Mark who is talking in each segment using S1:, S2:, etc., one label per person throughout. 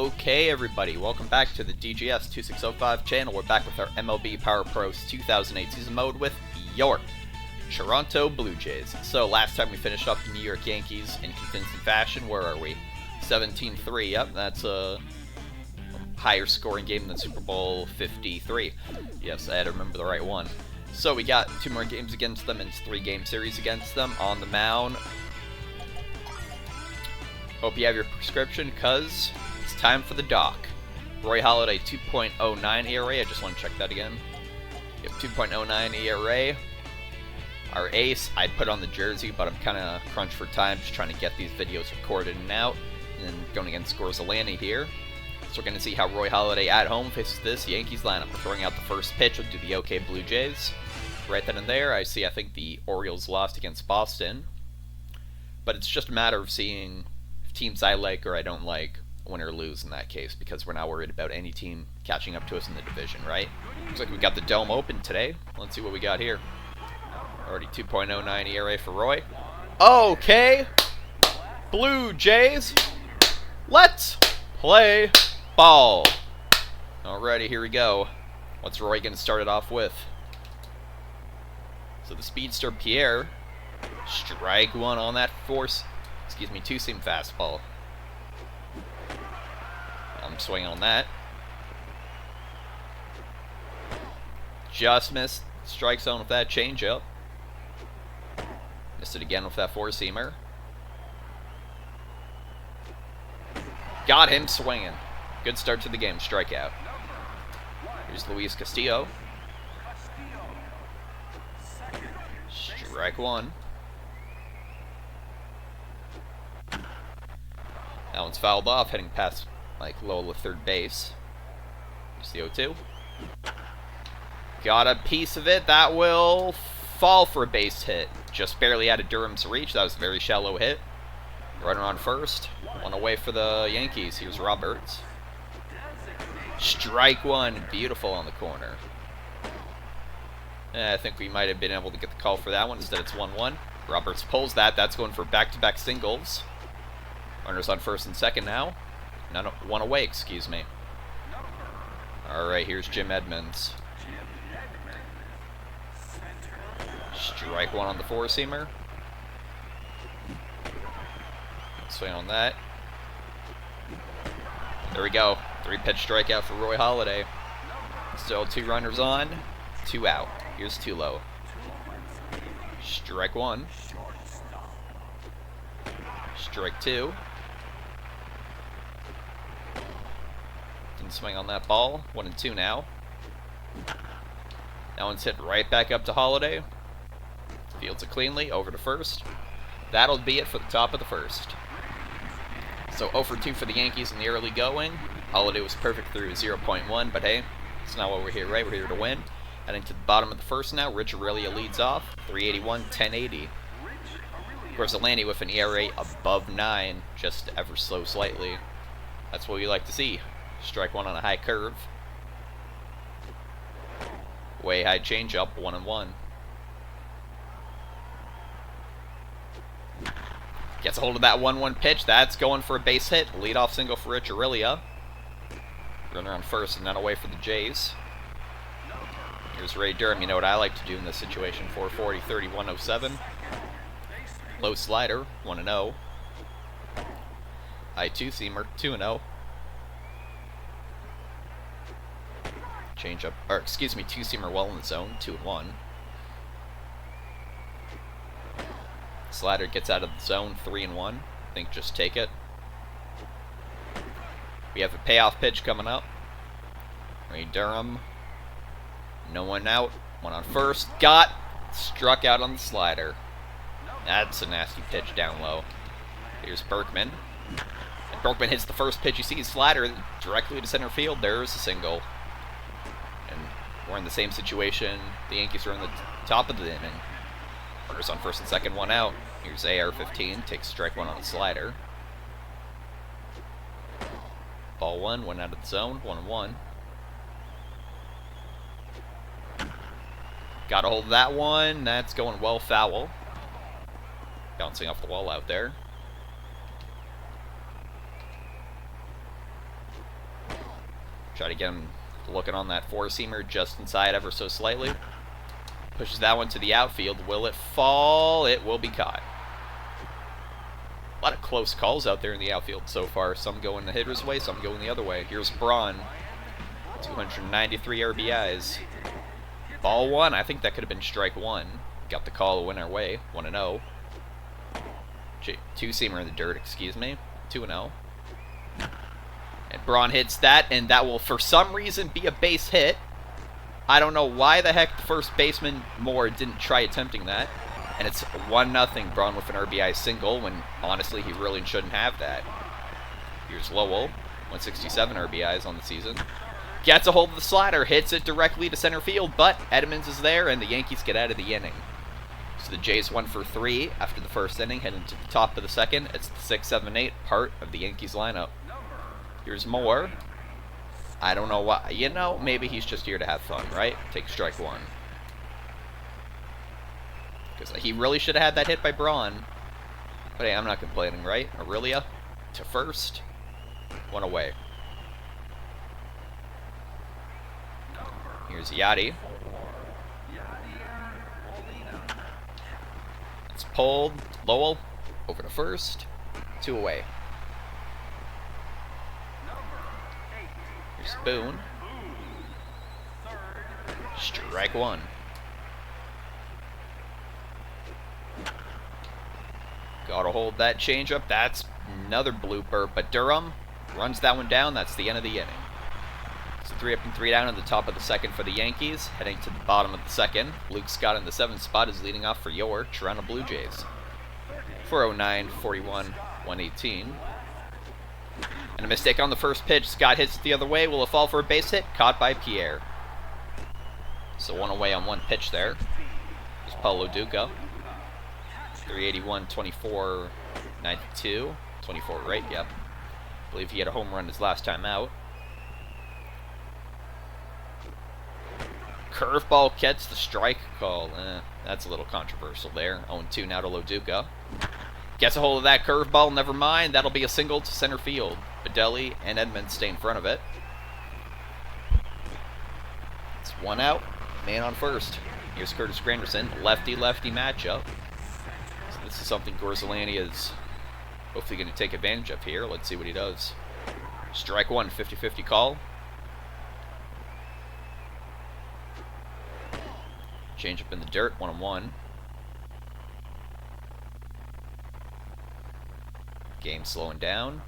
S1: Okay, everybody, welcome back to the DGS 2605 channel. We're back with our MLB Power Pros 2008 season mode with your Toronto Blue Jays. So, last time we finished off the New York Yankees in convincing fashion. Where are we? 17-3. Yep, that's a higher scoring game than Super Bowl 53. Yes, I had to remember the right one. So, we got 2 more games against them and 3-game series against them on the mound. Hope you have your prescription, cuz it's time for the doc. Roy Halladay, 2.09 ERA. I just want to check that again. Yep, 2.09 ERA. Our ace, I put on the jersey, but I'm kind of crunched for time, just trying to get these videos recorded and out. And then going against Halladay here. So we're going to see how Roy Halladay at home faces this Yankees lineup. We're throwing out the first pitch. We'll do the OK Blue Jays. Right then and there, I think the Orioles lost against Boston. But it's just a matter of seeing teams I like or I don't like, win or lose in that case, because we're not worried about any team catching up to us in the division, right? Looks like we got the Dome open today. Let's see what we got here. Already 2.09 ERA for Roy. Okay, Blue Jays, let's play ball. Alrighty, here we go. What's Roy going to start it off with? So the speedster Pierre, strike one on that two-seam fastball. I'm swinging on that. Just missed strike zone with that changeup. Missed it again with that four-seamer. Got him swinging. Good start to the game. Strikeout. Here's Luis Castillo. Strike one. That one's fouled off, heading past like low to third base. Here's the 0-2. Got a piece of it. That will fall for a base hit. Just barely out of Durham's reach. That was a very shallow hit. Runner on first. One away for the Yankees. Here's Roberts. Strike one. Beautiful on the corner. I think we might have been able to get the call for that one. Instead, it's 1-1. Roberts pulls that. That's going for back-to-back singles. Runners on first and second now. One away, excuse me. Alright, here's Jim Edmonds. Strike one on the four-seamer. Swing on that. There we go. 3-pitch strikeout for Roy Halladay. Still 2 runners on, 2 out. Here's 2 low. Strike one. Strike two. Didn't swing on that ball. 1-2 now. That one's hit right back up to Halladay. Fields it cleanly. Over to first. That'll be it for the top of the first. So 0 for 2 for the Yankees in the early going. Halladay was perfect through 0.1, but hey, it's not what we're here, right? We're here to win. Heading to the bottom of the first now. Rich Aurelia leads off. 381, 1080. Halladay with an ERA above 9, just ever so slightly. That's what we like to see. Strike one on a high curve. Way high changeup, 1-1. Gets a hold of that 1-1 pitch. That's going for a base hit. Leadoff single for Rich Aurelia. Runner on first and then away for the Jays. Here's Ray Durham. You know what I like to do in this situation. 440, 30, 107. Low slider, 1-0. High two-seamer, 2-0. Change up, or excuse me, two-seamer well in the zone, 2-1. Slider gets out of the zone, 3-1. I think just take it. We have a payoff pitch coming up. Ray Durham. No one out. One on first. Got. Struck out on the slider. That's a nasty pitch down low. Here's Berkman. And Berkman hits the first pitch. You see his slider directly to center field. There's a single. And we're in the same situation. The Yankees are in the top of the inning. Runners on first and second, 1 out. Here's AR-15. Takes strike one on the slider. Ball 1, 1 out of the zone. 1-1. Got a hold of that one. That's going well foul. Bouncing off the wall out there. Try to get him looking on that four-seamer just inside ever so slightly. Pushes that one to the outfield. Will it fall? It will be caught. A lot of close calls out there in the outfield so far. Some going the hitter's way, some going the other way. Here's Braun. 293 RBIs. Ball one. I think that could have been strike one. Got the call to win our way. 1-0. Two-seamer in the dirt, excuse me. 2-0. And Braun hits that, and that will, for some reason, be a base hit. I don't know why the heck the first baseman, Moore, didn't try attempting that. And it's 1-0, Braun with an RBI single, when, honestly, he really shouldn't have that. Here's Lowell, 167 RBIs on the season. Gets a hold of the slider, hits it directly to center field, but Edmonds is there, and the Yankees get out of the inning. So the Jays 1 for 3 after the first inning, heading to the top of the second. It's the 6, 7, 8 part of the Yankees lineup. Here's Moore. I don't know why. You know, maybe he's just here to have fun, right? Take strike one. Because he really should have had that hit by Braun. But hey, I'm not complaining, right? Aurelia to first. One away. Here's Yachty. It's pulled. Lowell over to first. 2 away. Here's Boone. Strike one. Gotta hold that changeup. That's another blooper. But Durham runs that one down. That's the end of the inning. It's 3 up and 3 down in the top of the second for the Yankees. Heading to the bottom of the second. Luke Scott in the 7th spot is leading off for your Toronto Blue Jays. 409, 41, 118. And a mistake on the first pitch. Scott hits it the other way. Will it fall for a base hit? Caught by Pierre. So 1 away on 1 pitch there. There's Paulo Duca. 381, 24, 92. 24, right? Yep. I believe he had a home run his last time out. Curveball gets the strike call. That's a little controversial there. 0-2 now to Loduca. Gets a hold of that curveball. Never mind. That'll be a single to center field. Bedelli and Edmonds stay in front of it. It's 1 out. Man on first. Here's Curtis Granderson. Lefty-lefty matchup. So this is something Gorzolani is hopefully going to take advantage of here. Let's see what he does. Strike one. 50-50 call. Change up in the dirt, 1-1. Game slowing down.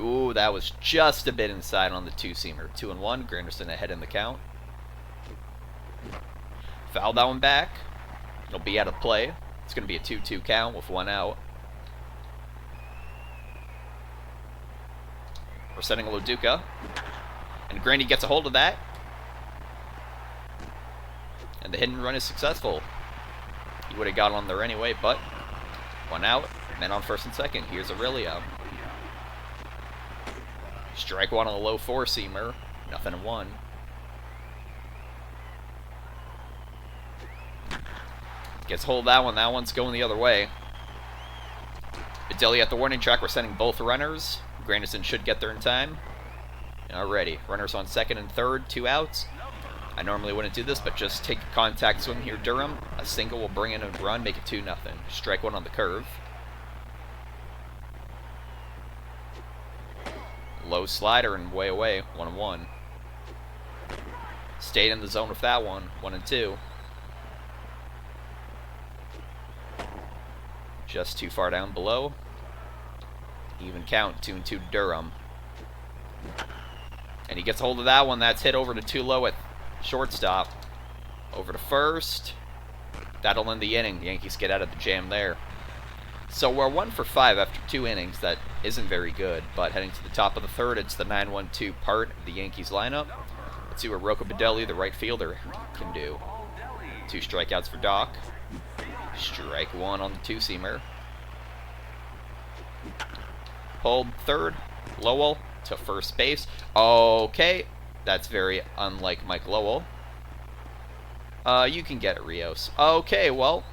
S1: Ooh, that was just a bit inside on the two-seamer. 2-1. Granderson ahead in the count. Foul that one back. It'll be out of play. It's going to be a 2-2 count with 1 out. We're setting a Loduca. And Grandy gets a hold of that. And the hit and run is successful. He would have got on there anyway, but 1 out. Men on first and second. Here's Aurelia. Strike one on the low four-seamer. 0-1. Gets hold of that one. That one's going the other way. Bedelli at the warning track. We're sending both runners. Granderson should get there in time. Alrighty. Runners on second and third. 2 outs. I normally wouldn't do this, but just take a contact swing here, Durham. A single will bring in a run, make it 2-0. Strike one on the curve. Low slider and way away. 1-1. Stayed in the zone with that one. 1-2. Just too far down below. Even count. 2-2 to Durham. And he gets a hold of that one. That's hit over to too low at shortstop. Over to first. That'll end the inning. The Yankees get out of the jam there. So we're 1 for 5 after 2 innings. That isn't very good, but heading to the top of the third, it's the 9-1-2 part of the Yankees lineup. Let's see what Rocco Bedelli, the right fielder, can do. 2 strikeouts for Doc. Strike one on the two-seamer. Pulled third. Lowell to first base. Okay. That's very unlike Mike Lowell. You can get it, Rios. Okay, well,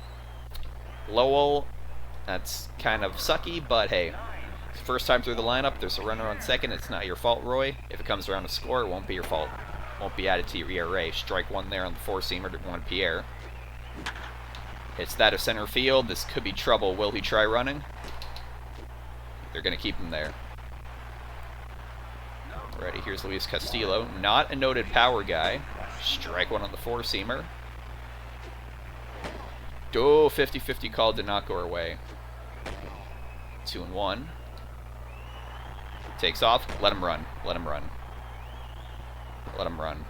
S1: Lowell, that's kind of sucky, but hey, First time through the lineup, there's a runner on second. It's not your fault, Roy. If it comes around to score, it won't be your fault. Won't be added to your ERA. Strike one there on the four-seamer to Juan Pierre. Hits that of center field. This could be trouble. Will he try running? They're going to keep him there. Alrighty, here's Luis Castillo. Not a noted power guy. Strike one on the four-seamer. Oh, 50-50 call did not go our way. 2-1. Takes off. Let him run. Let him run. Let him run.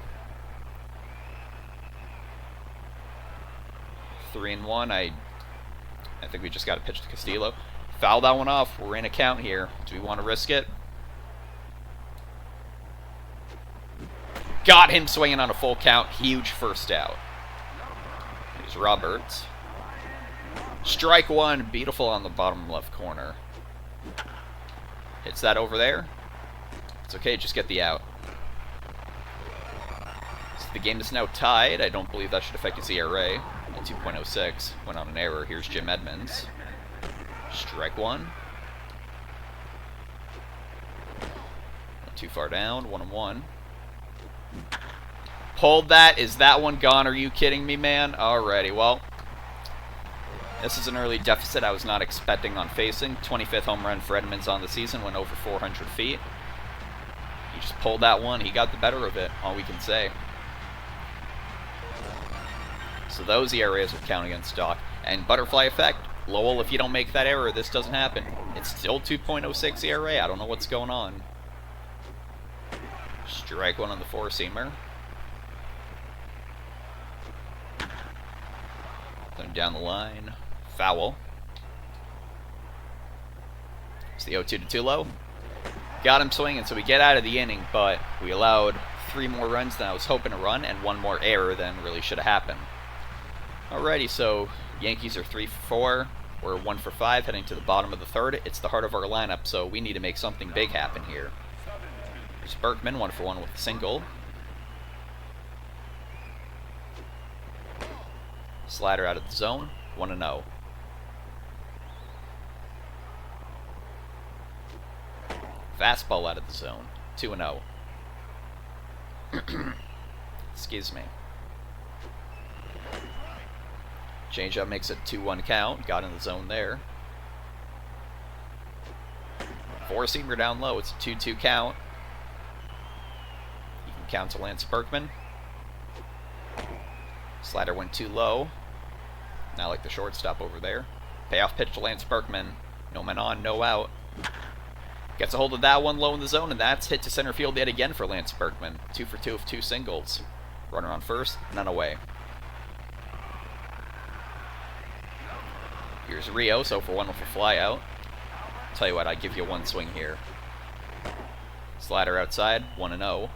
S1: 3-1. I think we just got to pitch to Castillo. Foul that one off. We're in a count here. Do we want to risk it? Got him swinging on a full count. Huge first out. Here's Roberts. Strike one. Beautiful on the bottom left corner. Hits that over there. It's okay. Just get the out. So the game is now tied. I don't believe that should affect his ERA. At 2.06. Went on an error. Here's Jim Edmonds. Strike one. Not too far down. 1-1. Pulled that. Is that one gone? Are you kidding me, man? Alrighty, well. This is an early deficit I was not expecting on facing. 25th home run for Edmonds on the season. Went over 400 feet. He just pulled that one. He got the better of it. All we can say. So those ERAs will count against Doc. And butterfly effect. Lowell, if you don't make that error, this doesn't happen. It's still 2.06 ERA. I don't know what's going on. Strike one on the four-seamer. Then down the line. Foul. It's the 0-2 to 2 low. Got him swinging, so we get out of the inning, but we allowed 3 more runs than I was hoping to run, and 1 more error than really should have happened. Alrighty, so Yankees are 3 for 4. We're 1 for 5, heading to the bottom of the third. It's the heart of our lineup, so we need to make something big happen here. There's Berkman, 1 for 1 with a single. Slider out of the zone, 1-0. Fastball out of the zone, 2-0. Excuse me. Changeup makes it 2-1 count. Got in the zone there. Four-seamer down low. It's a 2-2 count. You can count to Lance Berkman. Slider went too low. Now like the shortstop over there. Payoff pitch to Lance Berkman. No man on, no out. Gets a hold of that one low in the zone, and that's hit to center field yet again for Lance Berkman. 2 for 2 of 2 singles. Runner on first, none away. Here's Rio, so for 1 with a fly out. Tell you what, I'd give you 1 swing here. Slider outside, 1-0.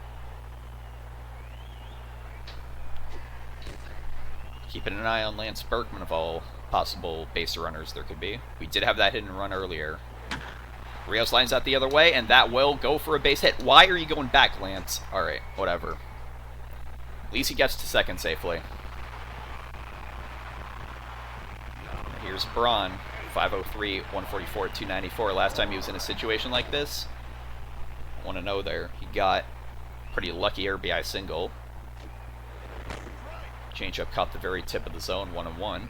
S1: Keeping an eye on Lance Berkman of all possible base runners there could be. We did have that hit and run earlier. Rios lines out the other way, and that will go for a base hit. Why are you going back, Lance? Alright, whatever. At least he gets to second safely. Here's Braun, 503, 144, 294. Last time he was in a situation like this, 1-0 there. He got a pretty lucky RBI single. Changeup caught the very tip of the zone, 1-1.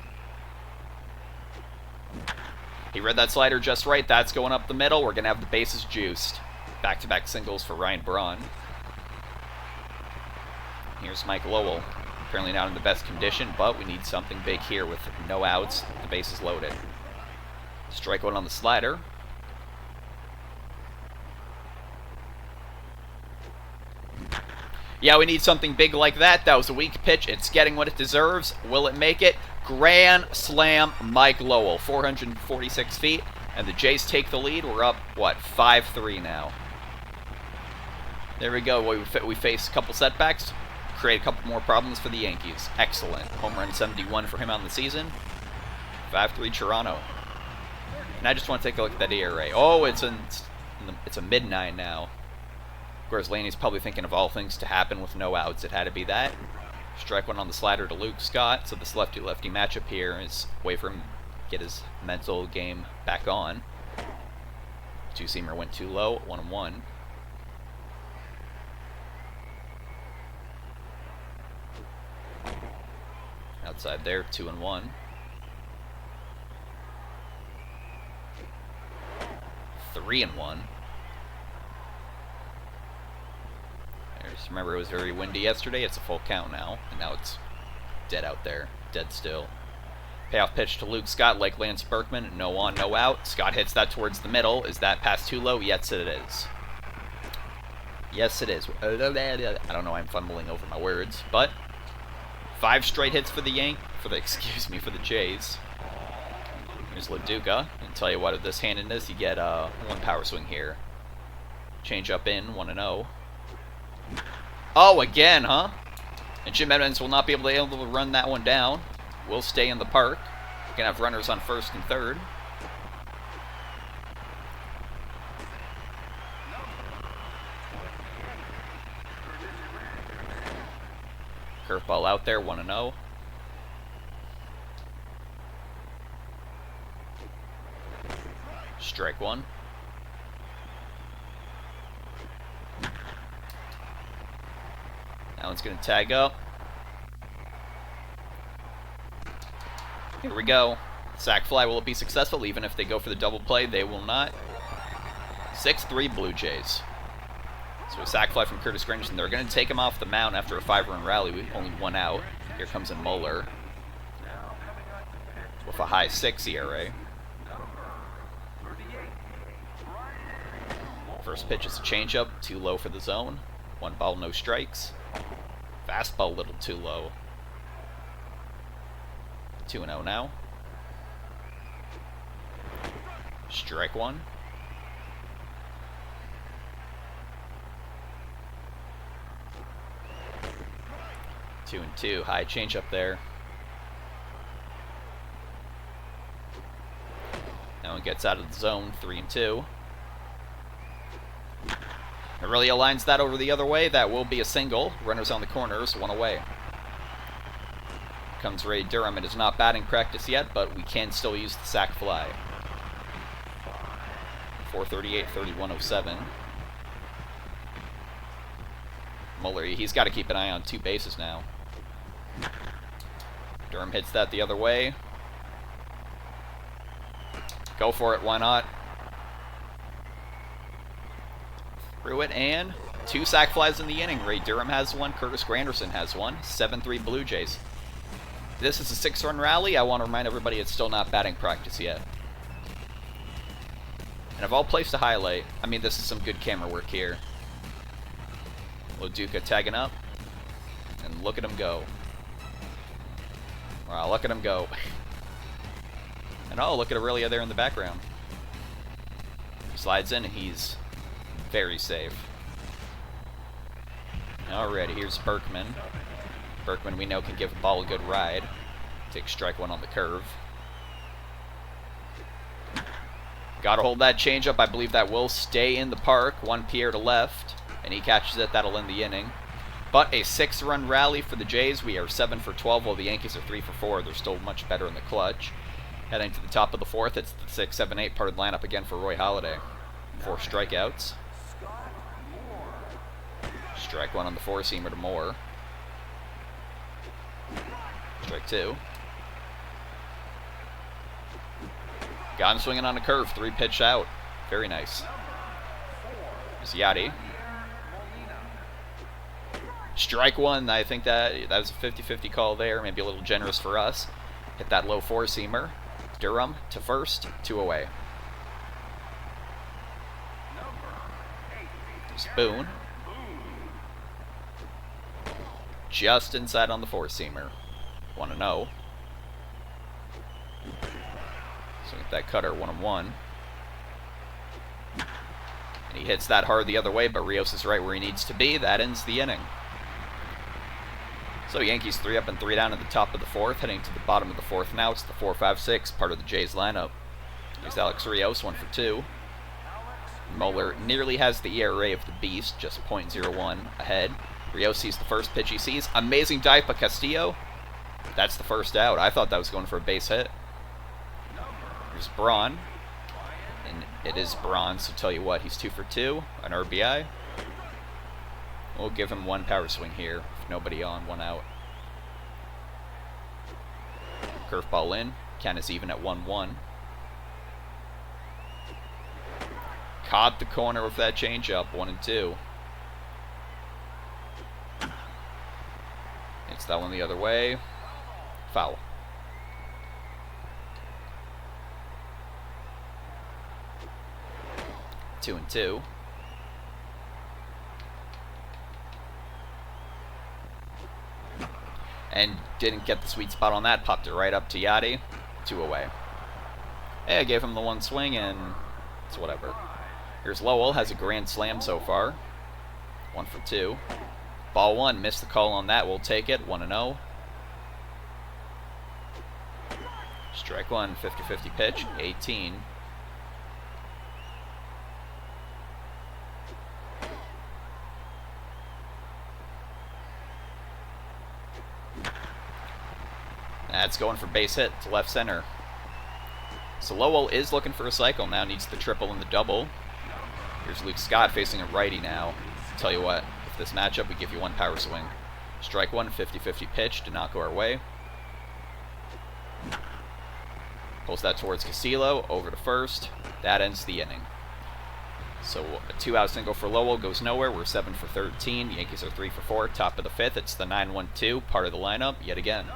S1: He read that slider just right. That's going up the middle. We're going to have the bases juiced. Back-to-back singles for Ryan Braun. Here's Mike Lowell. Apparently not in the best condition, but we need something big here with no outs. The bases loaded. Strike one on the slider. Yeah, we need something big like that. That was a weak pitch. It's getting what it deserves. Will it make it? Grand slam, Mike Lowell. 446 feet. And the Jays take the lead. We're up, what, 5-3 now. There we go. We face a couple setbacks. Create a couple more problems for the Yankees. Excellent. Home run 71 for him on the season. 5-3 Toronto. And I just want to take a look at that ERA. Oh, it's a mid-9 now. Of course, Laney's probably thinking of all things to happen with no outs. It had to be that. Strike one on the slider to Luke Scott. So this lefty-lefty matchup here is a way for him to get his mental game back on. Two-seamer went too low, 1-1. Outside there, 2-1. 3-1. Just remember, it was very windy yesterday. It's a full count now, and now it's dead out there, dead still. Payoff pitch to Luke Scott, like Lance Berkman, no on, no out. Scott hits that towards the middle. Is that pass too low? Yes, it is. Yes, it is. I don't know. I'm fumbling over my words, but 5 straight hits for the for the Jays. Here's LaDuca. And tell you what, if this handedness, you get 1 power swing here. Change up in 1-0. Oh, again, huh? And Jim Edmonds will not be able to run that one down. We'll stay in the park. We're gonna have runners on first and third. Curveball out there, 1-0. Strike 1. That one's going to tag up. Here we go. Sac fly, will it be successful? Even if they go for the double play, they will not. 6-3 Blue Jays. So a sac fly from Curtis Granderson. They're going to take him off the mound after a 5-run rally with only 1 out. Here comes a Muller with a high 6 ERA. First pitch is a changeup, too low for the zone. 1 ball, no strikes. Fastball a little too low. 2-0 now. Strike 1. Two and 2. High changeup there. That one gets out of the zone. 3-2. It really aligns that over the other way. That will be a single. Runners on the corners, 1 away. Comes Ray Durham. It is not batting practice yet, but we can still use the sac fly. 438, 3107. Muller, he's got to keep an eye on 2 bases now. Durham hits that the other way. Go for it, why not? Through it, and 2 sac flies in the inning. Ray Durham has 1, Curtis Granderson has 1. 7-3 Blue Jays. This is a 6-run rally. I want to remind everybody it's still not batting practice yet. And I've all placed a highlight. I mean, this is some good camera work here. LaDuca tagging up. And look at him go. Wow, look at him go. And oh, look at Aurelia there in the background. Slides in, and he's very safe. Alrighty, here's Berkman. Berkman, we know, can give a ball a good ride. Take strike 1 on the curve. Gotta hold that changeup. I believe that will stay in the park. 1 Pierre to left, and he catches it. That'll end the inning. But a 6-run rally for the Jays. We are 7 for 12, while the Yankees are 3 for 4. They're still much better in the clutch. Heading to the top of the 4th, it's the 6, 7, 8 part lineup again for Roy Halladay. 4 strikeouts. Strike 1 on the 4-seamer to Moore. Strike 2. Got him swinging on a curve. 3 pitch out. Very nice. There's Yachty. Strike 1. I think that was a 50-50 call there. Maybe a little generous for us. Hit that low 4-seamer. Durham to first. 2 away. There's Boone. Just inside on the 4-seamer. 1-0. So get that cutter 1-1. And he hits that hard the other way, but Rios is right where he needs to be. That ends the inning. So Yankees 3 up and 3 down at the top of the 4th, heading to the bottom of the 4th now. It's the 4-5-6, part of the Jays lineup. Here's Alex Rios, 1 for 2. Muller nearly has the ERA of the beast, just .01 ahead. Rios sees the first pitch he sees. Amazing dive by Castillo. That's the first out. I thought that was going for a base hit. Here's Braun. And It is bronze, so tell you what, he's 2 for 2, an RBI. We'll give him one power swing here, with nobody on, one out. Curveball in, count is even at 1-1. Caught the corner with that changeup, 1-2. Hits that one the other way. Foul. Two and two. And didn't get the sweet spot on that. Popped it right up to Yachty. 2 away. Hey, I gave him the one swing and it's whatever. Here's Lowell. Has a grand slam so far. 1 for 2. Ball 1. Missed the call on that. We'll take it. 1-0. Strike 1. 50-50 pitch. 18. That's going for base hit to left center. So Lowell is looking for a cycle now. Needs the triple and the double. Here's Luke Scott facing a righty now. Tell you what, if this matchup, we give you one power swing. Strike 1, 50-50 pitch. Did not go our way. Pulls that towards Castillo. Over to first. That ends the inning. So a 2-out single for Lowell goes nowhere. We're 7 for 13. The Yankees are 3 for 4. Top of the 5th. It's the 9-1-2. Part of the lineup yet again.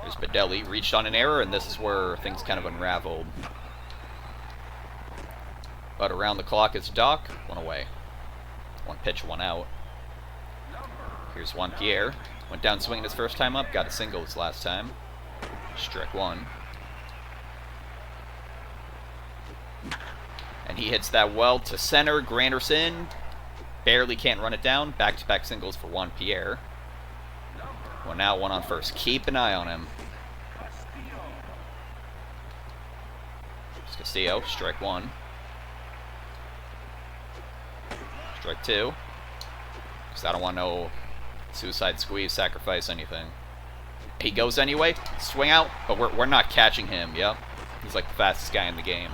S1: There's Badelli, reached on an error, and this is where things kind of unraveled. But around the clock is Doc, 1 away. 1 pitch, 1 out. Here's Juan Pierre. Went down swinging his first time up, got a single his last time. Strike 1. And he hits that well to center. Granderson barely can't run it down. Back-to-back singles for Juan Pierre. One out, 1 on first. Keep an eye on him. It's Castillo, strike 1. Strike 2. Because I don't want no suicide squeeze, sacrifice, anything. He goes anyway. Swing out, but we're not catching him, yep. He's like the fastest guy in the game.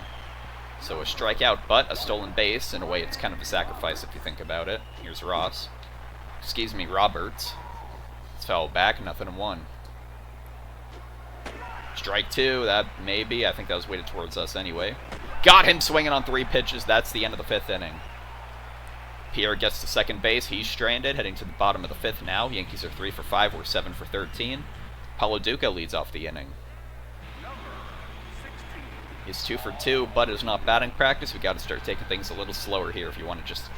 S1: So a strikeout, but a stolen base. In a way, it's kind of a sacrifice if you think about it. Here's Ross. Excuse me, Roberts. Foul back, 0-1. Strike 2, that maybe. I think that was weighted towards us anyway. Got him swinging on 3 pitches. That's the end of the 5th inning. Pierre gets to second base. He's stranded, heading to the bottom of the 5th now. Yankees are 3 for 5. We're 7 for 13. Paulo Duca leads off the inning. He's 2 for 2, but is not batting practice. We got to start taking things a little slower here if you want to just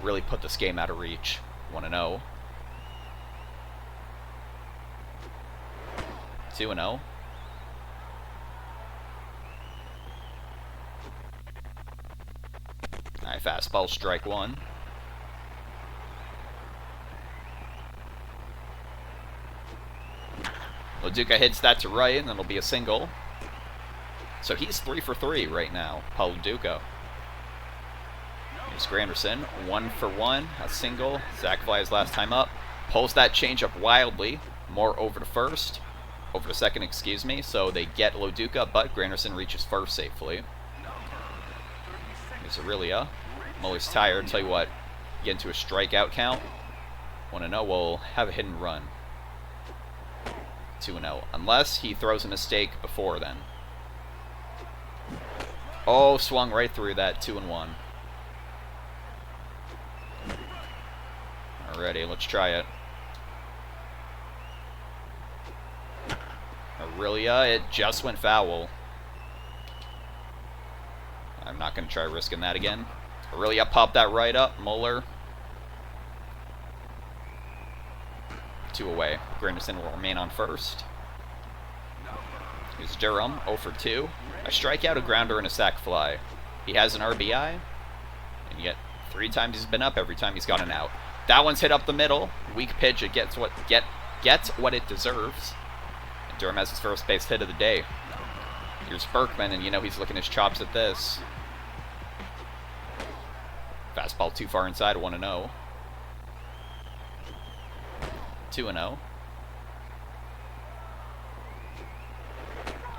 S1: really put this game out of reach. 1-0. 2-0. Alright, fastball, strike 1. Loduca hits that to right, and then it'll be a single. So he's 3 for 3 right now, Paulo Duca. Here's Granderson, 1 for 1, a single. Zach Fly's last time up. Pulls that changeup wildly. More over to first. Over to second, excuse me. So they get Loduca, but Granderson reaches first safely. Here's Aurelia. Muller's tired. Tell you what, get into a strikeout count. 1-0, we'll have a hit and run. 2-0, unless he throws a mistake before then. Oh, swung right through that. 2-1. Alrighty, let's try it. Aurelia, it just went foul. I'm not going to try risking that again. Aurelia popped that right up. Muller. 2 away. Granderson will remain on first. Here's Durham, 0 for 2. A strikeout, a grounder, and a sac fly. He has an RBI, and yet 3 times he's been up, every time he's got an out. That one's hit up the middle. Weak pitch. It gets what it deserves. And Durham has his first base hit of the day. Here's Berkman, and you know he's licking his chops at this. Fastball too far inside, 1-0. 2-0.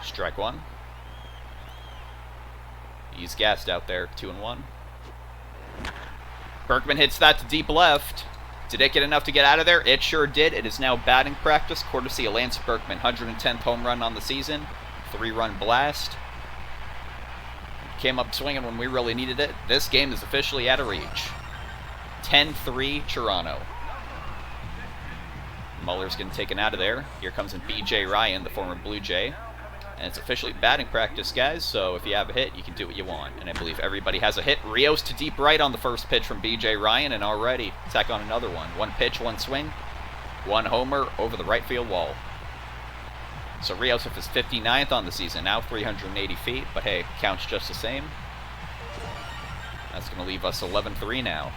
S1: Strike 1. He's gassed out there. 2-1. Berkman hits that to deep left. Did it get enough to get out of there? It sure did. It is now batting practice, courtesy of Lance Berkman. 110th home run on the season. 3-run blast. Came up swinging when we really needed it. This game is officially out of reach. 10-3 Toronto. Muller's getting taken out of there. Here comes in B.J. Ryan, the former Blue Jay. And it's officially batting practice, guys, so if you have a hit, you can do what you want. And I believe everybody has a hit. Rios to deep right on the first pitch from B.J. Ryan, and already tack on another one. One pitch, one swing, one homer over the right field wall. So Rios with his 59th on the season, now 380 feet, but hey, counts just the same. That's going to leave us 11-3 now.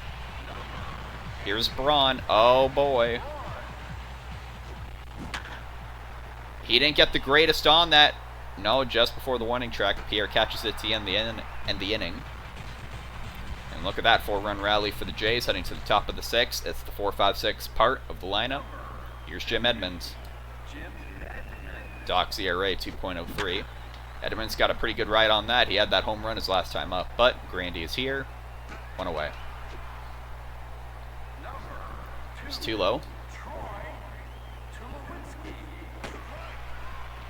S1: Here's Braun. Oh, boy. He didn't get the greatest on that. No, just before the warning track, Pierre catches it to end the inning. And look at that 4-run rally for the Jays heading to the top of the 6th. It's the 4-5-6 part of the lineup. Here's Jim Edmonds. Doc's ERA 2.03. Edmonds got a pretty good ride on that. He had that home run his last time up, but Grandy is here. One away. It's too low.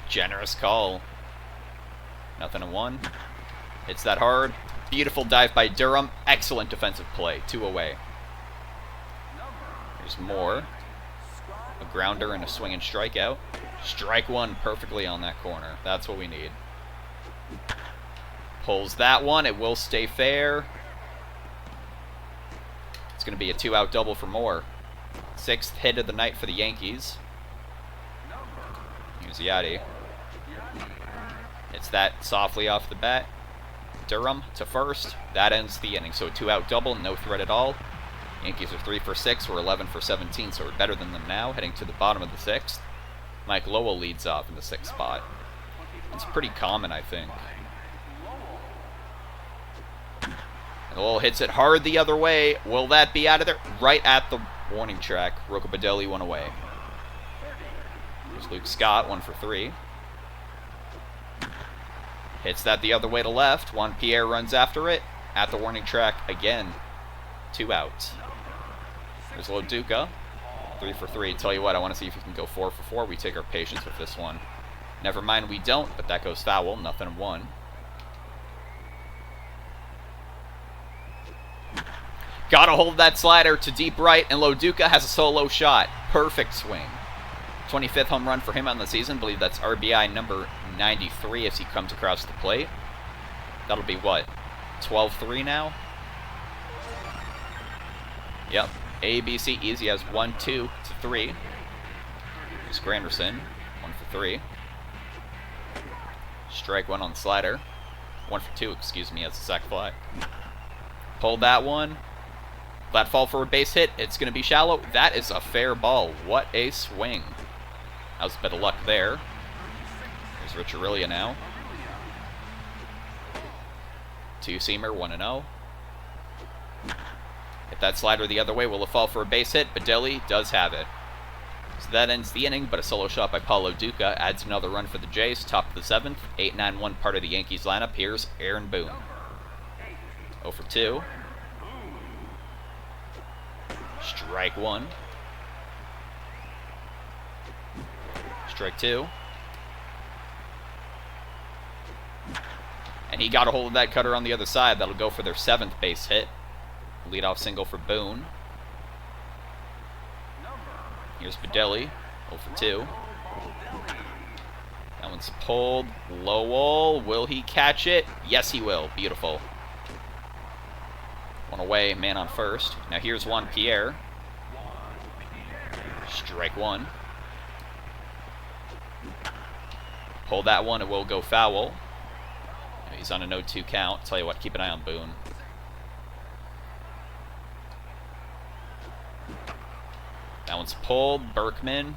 S1: Generous call. 0-1. Hits that hard. Beautiful dive by Durham. Excellent defensive play. 2 away. Here's Moore. A grounder and a swing and strikeout. Strike one perfectly on that corner. That's what we need. Pulls that one. It will stay fair. It's going to be a 2-out double for Moore. 6th hit of the night for the Yankees. Here's Yachty. It's that softly off the bat. Durham to first. That ends the inning. So a 2-out double, no threat at all. Yankees are 3 for 6. We're 11 for 17, so we're better than them now. Heading to the bottom of the 6th. Mike Lowell leads off in the 6th spot. It's pretty common, I think. And Lowell hits it hard the other way. Will that be out of there? Right at the warning track. Rocco Baldelli 1 away. Here's Luke Scott, 1 for 3. Hits that the other way to left. Juan Pierre runs after it. At the warning track again. 2 outs. There's Loduca. 3 for 3. Tell you what, I want to see if we can go 4 for 4. We take our patience with this one. Never mind, we don't, but that goes foul. 0-1. Gotta hold that slider to deep right, and Loduca has a solo shot. Perfect swing. 25th home run for him on the season. I believe that's RBI number 93 as he comes across the plate. That'll be what? 12-3 now? Yep. A, B, C, easy as 1, 2 to 3. Here's Granderson. 1 for 3. Strike 1 on the slider. 1 for 2, excuse me, as a sac fly. Pulled that one. Flat fall for a base hit. It's going to be shallow. That is a fair ball. What a swing. That was a bit of luck there. There's Rich Aurelia now. 2-seamer, 1-0. Hit that slider the other way. Will it fall for a base hit? Baldelli does have it. So that ends the inning, but a solo shot by Paulo Duca adds another run for the Jays. Top of the 7th. 8-9-1 part of the Yankees lineup. Here's Aaron Boone. 0 for 2. Strike 1. Strike 2. And he got a hold of that cutter on the other side. That'll go for their 7th base hit. Leadoff single for Boone. Here's Baldelli. 0 for 2. That one's pulled. Lowell. Will he catch it? Yes, he will. Beautiful. 1 away. Man on first. Now here's Juan Pierre. Strike 1. Pull that one. It will go foul. He's on a 0-2 count. Tell you what, keep an eye on Boone. That one's pulled. Berkman.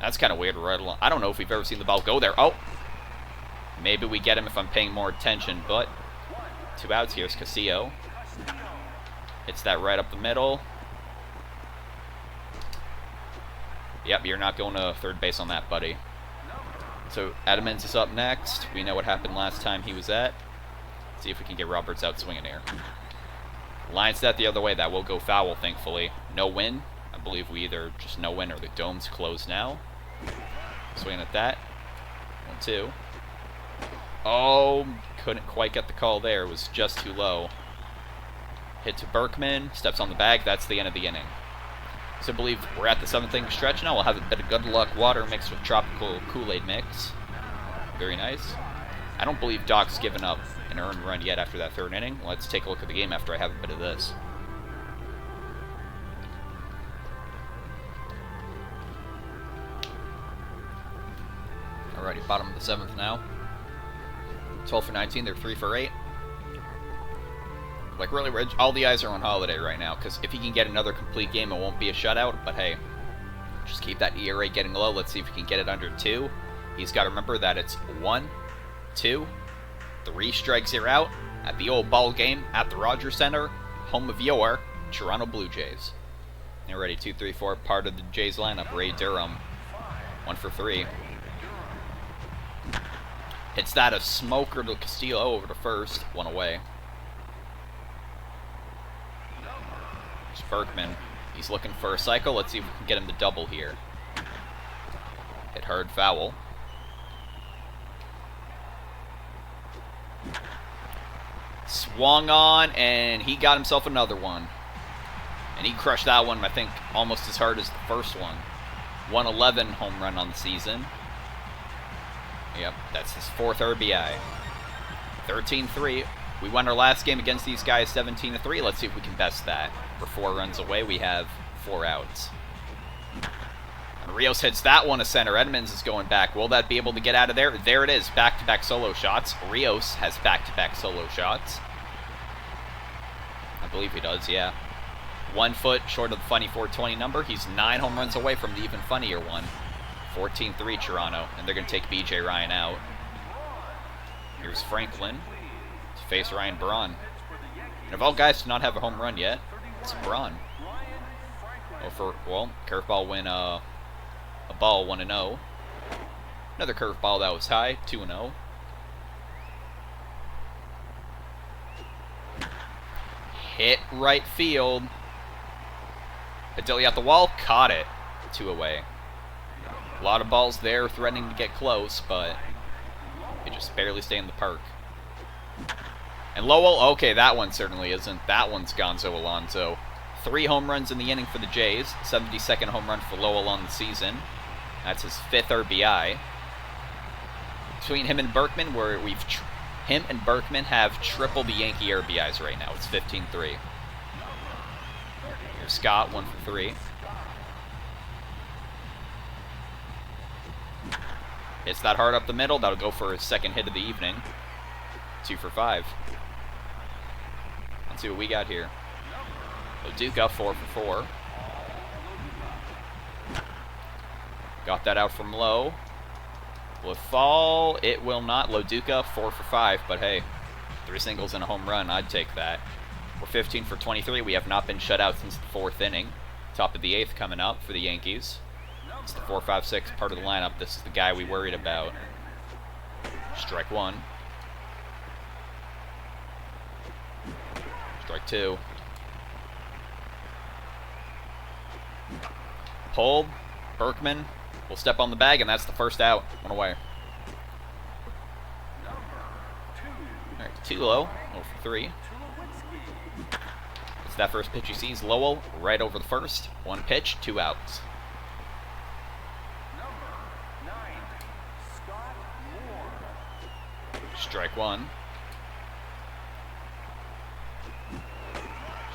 S1: That's kind of weird. Right along. I don't know if we've ever seen the ball go there. Oh! Maybe we get him if I'm paying more attention, but 2 outs. Here's Castillo. Hits that right up the middle. Yep, you're not going to third base on that, buddy. So Edmonds is up next. We know what happened last time he was at See if we can get Roberts out swinging here. Line's that the other way. That will go foul, thankfully. No win. I believe we either just no win or the dome's closed now. Swinging at that. 1-2. Oh, couldn't quite get the call there. It was just too low. Hit to Berkman. Steps on the bag. That's the end of the inning. So I believe we're at the 7th inning stretch now. We'll have a bit of good luck water mixed with tropical Kool-Aid mix. Very nice. I don't believe Doc's given up an earned run yet after that 3rd inning. Let's take a look at the game after I have a bit of this. Alrighty, bottom of the 7th now. 12 for 19, they're 3 for 8. Like, really, all the eyes are on Halladay right now, because if he can get another complete game, it won't be a shutout, but hey, just keep that ERA getting low. Let's see if he can get it under 2. He's got to remember that it's 1, 2, 3 strikes, you're out at the old ball game at the Rogers Center, home of your Toronto Blue Jays. They're ready, 2, 3, 4, part of the Jays lineup. Ray Durham, 1 for 3. Hits that a smoker to Castillo over to first, 1 away. There's Berkman. He's looking for a cycle. Let's see if we can get him to double here. Hit hard, foul. Swung on, and he got himself another one. And he crushed that one, I think, almost as hard as the first one. 111 home run on the season. Yep, that's his 4th RBI. 13-3. We won our last game against these guys 17-3. Let's see if we can best that. We're 4 runs away. We have 4 outs. And Rios hits that one to center. Edmonds is going back. Will that be able to get out of there? There it is. Back-to-back solo shots. Rios has back-to-back solo shots. I believe he does, yeah. 1 foot short of the funny 420 number. He's 9 home runs away from the even funnier one. 14-3 Toronto, and they're going to take B.J. Ryan out. Here's Franklin to face Ryan Braun. And of all guys to not have a home run yet, it's Braun. Well, curveball win a ball 1-0. Another curveball that was high, 2-0. Hit right field. Padilla at the wall, caught it. 2 away. A lot of balls there threatening to get close, but they just barely stay in the park. And Lowell, okay, that one certainly isn't. That one's Gonzo Alonso. 3 home runs in the inning for the Jays. 72nd home run for Lowell on the season. That's his 5th RBI. Between him and Berkman, him and Berkman have triple the Yankee RBIs right now. It's 15-3. Here's Scott, 1 for 3. Hits that hard up the middle. That'll go for his 2nd hit of the evening. 2 for 5. Let's see what we got here. Loduca, 4 for 4. Got that out from low. Will it fall? It will not. Loduca, 4 for 5. But hey, 3 singles and a home run. I'd take that. We're 15 for 23. We have not been shut out since the 4th inning. Top of the 8th coming up for the Yankees. It's the 4-5-6 part of the lineup. This is the guy we worried about. Strike 1. Strike 2. Pulled. Berkman will step on the bag, and that's the first out. 1 away. Alright, 2 low. 0 for 3. It's that first pitch he sees. Lowell right over the first. 1 pitch, 2 outs. Strike 1.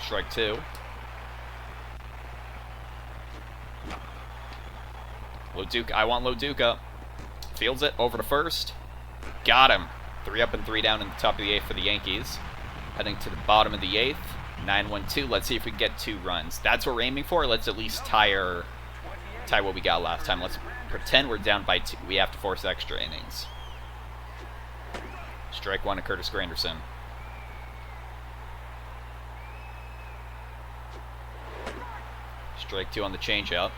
S1: Strike 2. Loduca, I want Loduca. Fields it over to first. Got him. 3 up and 3 down in the top of the 8th for the Yankees. Heading to the bottom of the 8th. 9-1-2. Let's see if we can get 2 runs. That's what we're aiming for. Let's at least tie what we got last time. Let's pretend we're down by 2. We have to force extra innings. Strike 1 to Curtis Granderson. Strike 2 on the changeup.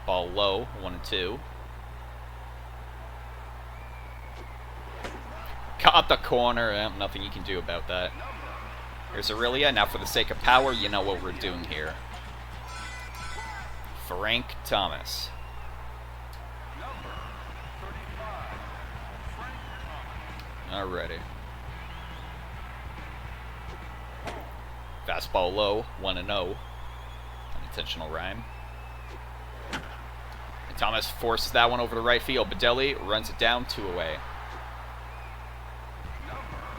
S1: Ball low, 1-2. Caught the corner. Nothing you can do about that. Here's Aurelia. Now for the sake of power, you know what we're doing here. Frank Thomas. Alrighty. Fastball low, 1-0. Unintentional rhyme. And Thomas forces that one over to right field. Bedelli runs it down, 2 away.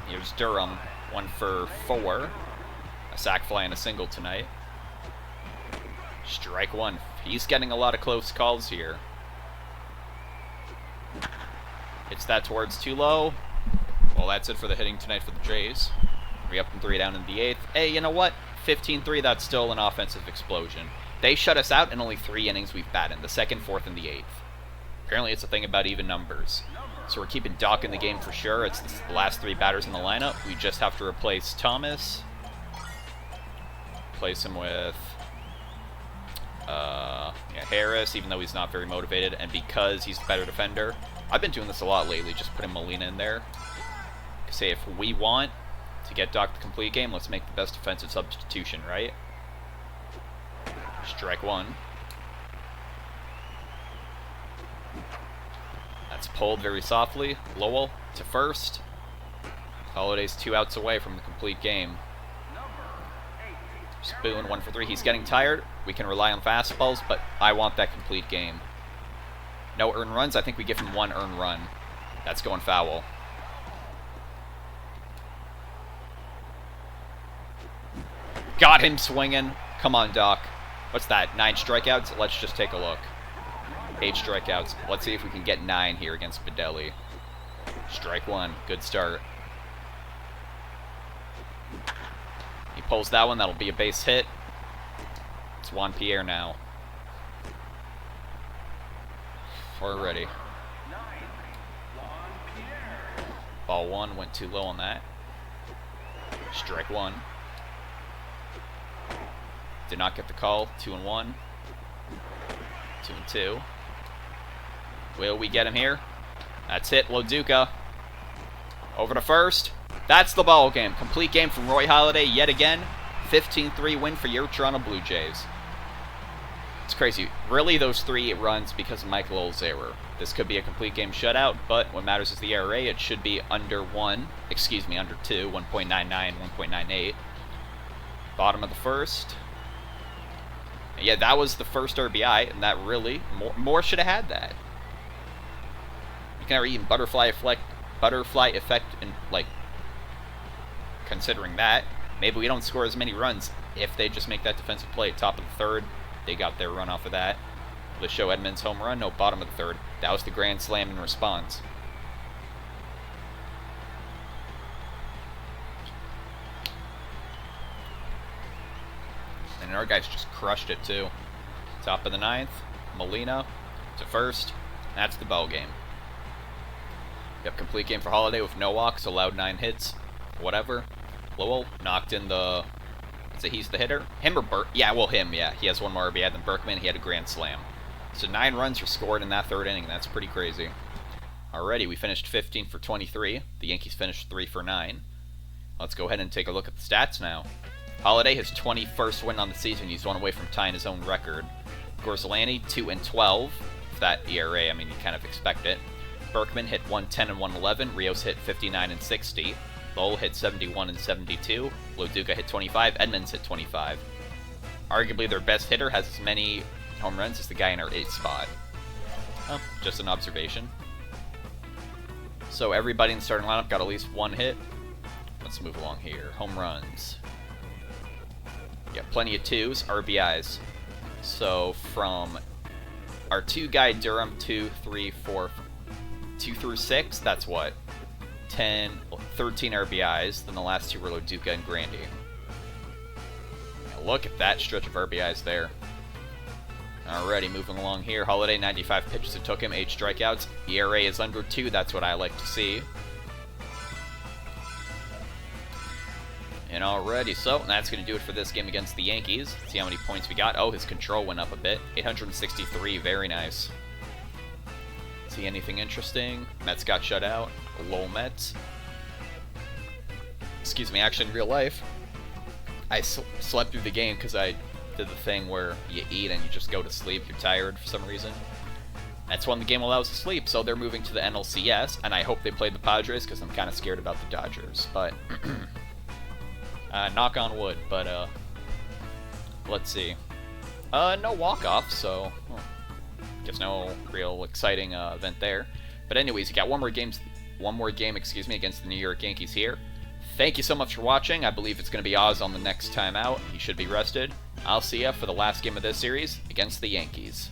S1: Here's Durham, 1 for 4. A sac fly and a single tonight. Strike 1. He's getting a lot of close calls here. Hits that towards too low. Well, that's it for the hitting tonight for the Jays. 3 up and 3 down in the 8th. Hey, you know what? 15-3, that's still an offensive explosion. They shut us out in only 3 innings we've batted, the 2nd, 4th, and the 8th. Apparently it's a thing about even numbers. So we're keeping Doc in the game for sure. It's the last 3 batters in the lineup. We just have to replace Thomas. Replace him with Harris, even though he's not very motivated. And because he's the better defender, I've been doing this a lot lately, just putting Molina in there. Say if we want to get Doc the complete game, let's make the best defensive substitution, right? Strike 1. That's pulled very softly. Lowell to first. Halladay's 2 outs away from the complete game. Spoon 1 for 3. He's getting tired. We can rely on fastballs, but I want that complete game. No earned runs. I think we give him 1 earned run. That's going foul. Got him swinging. Come on, Doc. What's that? 9 strikeouts? Let's just take a look. 8 strikeouts. Let's see if we can get 9 here against Bedelli. Strike 1. Good start. He pulls that one. That'll be a base hit. It's Juan Pierre now. We're ready. Ball 1 went too low on that. Strike 1. Did not get the call. 2-1. 2-2. Will we get him here? That's it. Loduca. Over to first. That's the ball game. Complete game from Roy Halladay yet again. 15-3 win for your Toronto Blue Jays. It's crazy. Really, those 3 runs because of Michael Old's error. This could be a complete game shutout, but what matters is the ERA. It should be under 1. Excuse me, under 2. 1.99, 1.98. Bottom of the first. Yeah, that was the first RBI, and that really, more should have had that. You can never even butterfly effect, and like, considering that, maybe we don't score as many runs if they just make that defensive play at top of the 3rd. They got their run off of that. Let's show Edmonds' home run. No, bottom of the 3rd. That was the grand slam in response. And our guys just crushed it, too. Top of the 9th. Molina to first. That's the ball game. Yep, complete game for Halladay with no walks, allowed 9 hits. Whatever. Lowell knocked in the... So he's the hitter? Him or Burke? Yeah, well, him, yeah. He has 1 more RBI than Berkman. He had a grand slam. So 9 runs were scored in that 3rd inning. That's pretty crazy. Alrighty, we finished 15 for 23. The Yankees finished 3 for 9. Let's go ahead and take a look at the stats now. Halladay, his 21st win on the season. He's 1 away from tying his own record. Gorzelani, 2-12. With that ERA, I mean, you kind of expect it. Berkman hit 110 and 111. Rios hit 59 and 60. Lowell hit 71 and 72. Loduca hit 25. Edmonds hit 25. Arguably their best hitter has as many home runs as the guy in our 8th spot. Oh, just an observation. So everybody in the starting lineup got at least 1 hit. Let's move along here. Home runs. Yeah, plenty of 2s, RBIs. So from our 2 guy Durham, 2, 3, 4, 2 through 6, that's what? 13 RBIs. Then the last 2 were Loduca and Grandy. Now look at that stretch of RBIs there. Alrighty, moving along here. Halladay, 95 pitches it took him, 8 strikeouts. ERA is under 2, that's what I like to see. And alrighty, so that's going to do it for this game against the Yankees. See how many points we got. Oh, his control went up a bit. 863, very nice. See anything interesting? Mets got shut out. Lowell Mets. excuse me, actually in real life, I slept through the game because I did the thing where you eat and you just go to sleep. You're tired for some reason. That's when the game allows you to sleep, so they're moving to the NLCS, and I hope they play the Padres because I'm kind of scared about the Dodgers. But knock on wood. But let's see. No walk-off, so guess no real exciting event there. But anyways, you got one more game, excuse me, against the New York Yankees here. Thank you so much for watching. I believe it's going to be Oz on the next time out. He should be rested. I'll see ya for the last game of this series against the Yankees.